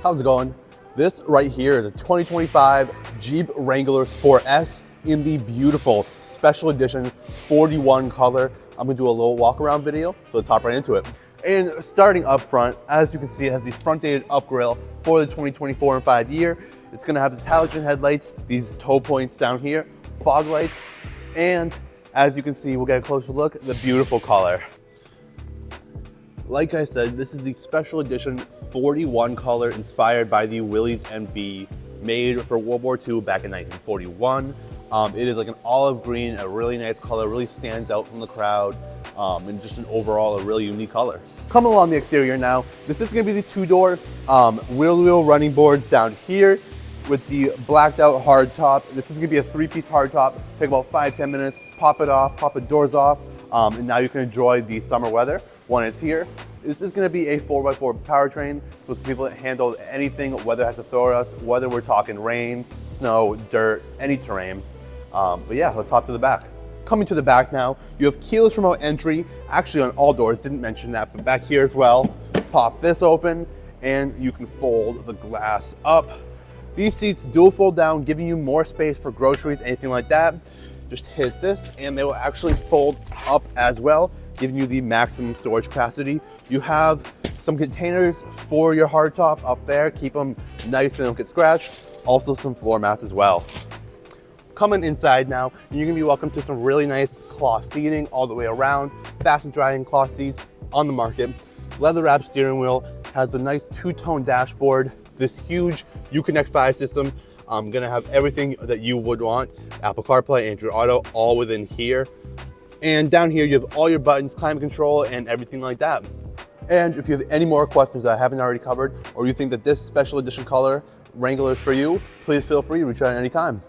How's it going? This right here is a 2025 Jeep Wrangler Sport S in the beautiful special edition 41 color. I'm gonna do a little walk around video, so let's hop right into it. And starting up front, as you can see, it has the front dated up grille for the 2024 and 5 year. It's gonna have these halogen headlights, these tow points down here, fog lights, and as you can see, we'll get a closer look, the beautiful color. Like I said, this is the special edition 41 color inspired by the Willys MB, made for World War II back in 1941. It is like an olive green, a really nice color, really stands out from the crowd, and just an overall a really unique color. Coming along the exterior now, this is gonna be the two-door wheel running boards down here with the blacked out hard top. This is gonna be a three-piece hard top. Take about 5-10 minutes, pop it off, pop the doors off, and now you can enjoy the summer weather when it's here. This is gonna be a 4x4 powertrain, so it's people that handle anything weather has to throw at us, whether we're talking rain, snow, dirt, any terrain. But yeah, let's hop to the back. Coming to the back now, you have keyless remote entry, actually on all doors, didn't mention that, but back here as well. Pop this open, and you can fold the glass up. These seats dual fold down, giving you more space for groceries, anything like that. Just hit this, and they will actually fold up as well, giving you the maximum storage capacity. You have some containers for your hardtop up there, keep them nice so they don't get scratched. Also some floor mats as well. Coming inside now, and you're gonna be welcome to some really nice cloth seating all the way around. Fast and drying cloth seats on the market. Leather wrapped steering wheel, has a nice two-tone dashboard. This huge Uconnect 5 system. Gonna have everything that you would want. Apple CarPlay, Android Auto, all within here. And down here, you have all your buttons, climate control, and everything like that. And if you have any more questions that I haven't already covered, or you think that this special edition color Wrangler is for you, please feel free to reach out at any time.